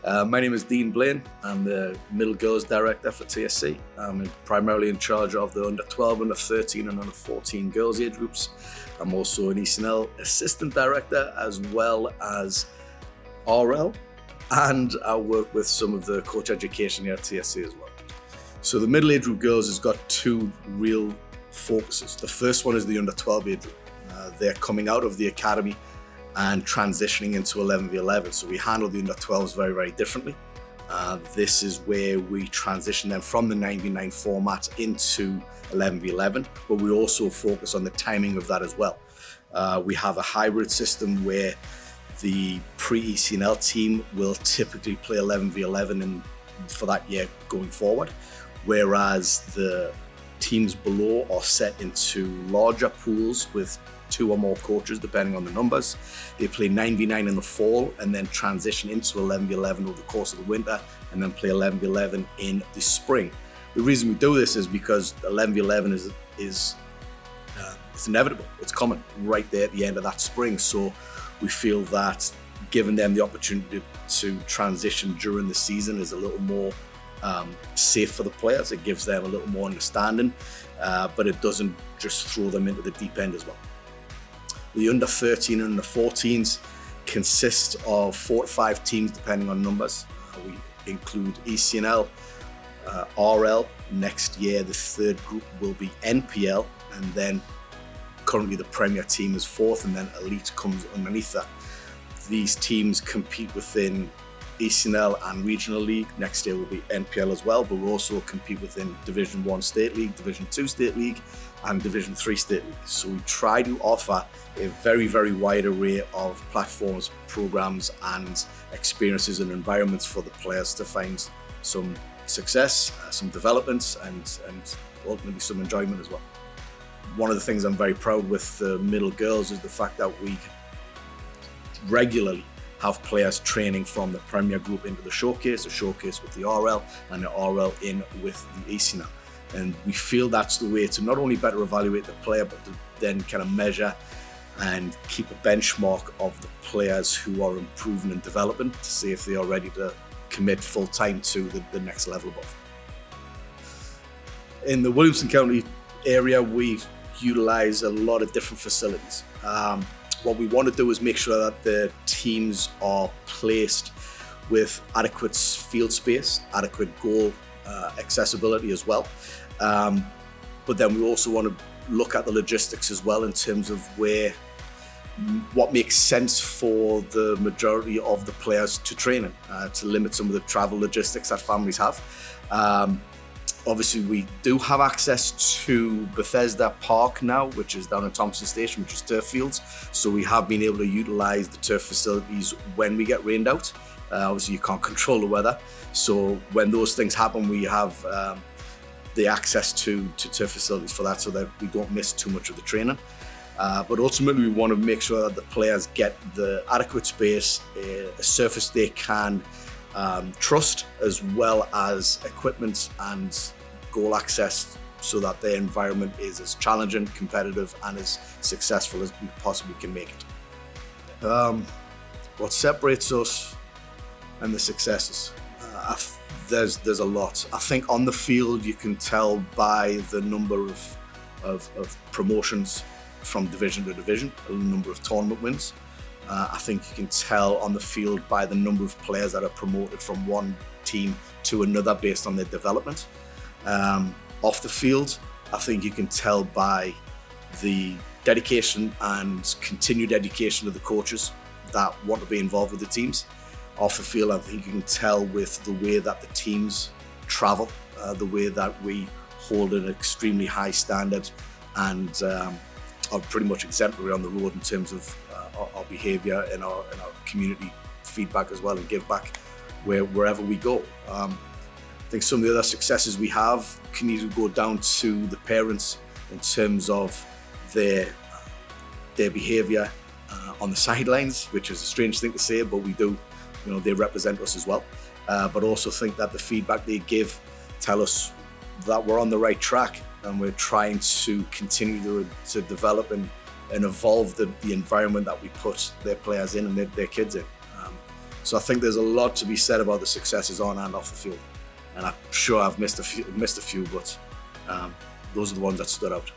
My name is Dean Blaine. I'm the Middle Girls Director for TSC. I'm primarily in charge of the under 12, under 13 and under 14 girls age groups. I'm also an ECNL Assistant Director as well as RL, and I work with some of the coach education here at TSC as well. So the middle age group girls has got two real focuses. The first one is the under 12 age group. They're coming out of the academy and transitioning into 11v11. So we handle the under 12s very, very differently. This is where we transition them from the 9v9 format into 11v11, but we also focus on the timing of that as well. We have a hybrid system where the pre-ECNL team will typically play 11v11 for that year going forward, whereas the teams below are set into larger pools with 2 or more coaches depending on the numbers. They play 9v9 in the fall and then transition into 11v11 over the course of the winter and then play 11v11 in the spring. The reason we do this is because 11v11 is it's inevitable. It's coming right there at the end of that spring. So we feel that giving them the opportunity to transition during the season is a little more safe for the players. It gives them a little more understanding, but it doesn't just throw them into the deep end as well. The under 13 and under 14s consist of 4 to 5 teams depending on numbers. We include ECNL, RL. Next year the third group will be NPL, and then currently the Premier team is 4th, and then Elite comes underneath that. These teams compete within ECNL and Regional League. Next year will be NPL as well, but we'll also compete within Division 1 State League, Division 2 State League and Division 3 State League. So we try to offer a very, very wide array of platforms, programs and experiences and environments for the players to find some success, some developments and ultimately some enjoyment as well. One of the things I'm very proud with the middle girls is the fact that we regularly have players training from the Premier group into the showcase, a showcase with the RL and the RL in with the ECNL. And we feel that's the way to not only better evaluate the player, but to then kind of measure and keep a benchmark of the players who are improving and developing to see if they are ready to commit full time to the next level above. In the Williamson County area, we utilize a lot of different facilities. What we want to do is make sure that the teams are placed with adequate field space, adequate goal accessibility as well. But then we also want to look at the logistics as well in terms of what makes sense for the majority of the players to train in, to limit some of the travel logistics that families have. Obviously, we do have access to Bethesda Park now, which is down in Thompson Station, which is turf fields. So we have been able to utilize the turf facilities when we get rained out. Obviously, you can't control the weather. So when those things happen, we have the access to turf facilities for that so that we don't miss too much of the training. But ultimately, we want to make sure that the players get the adequate space, a surface they can trust, as well as equipment and goal access so that their environment is as challenging, competitive and as successful as we possibly can make it. What separates us and the successes? There's a lot. I think on the field you can tell by the number of promotions from division to division, a number of tournament wins. I think you can tell on the field by the number of players that are promoted from one team to another based on their development. Off the field, I think you can tell by the dedication and continued education of the coaches that want to be involved with the teams. Off the field, I think you can tell with the way that the teams travel, the way that we hold an extremely high standard and are pretty much exemplary on the road in terms of our behaviour and our community feedback as well, and give back wherever we go. I think some of the other successes we have can either go down to the parents in terms of their behaviour on the sidelines, which is a strange thing to say, but we do. They represent us as well. But also think that the feedback they give tell us that we're on the right track and we're trying to continue to develop and evolve the environment that we put their players in and their kids in. So I think there's a lot to be said about the successes on and off the field. And I'm sure I've missed a few, but those are the ones that stood out.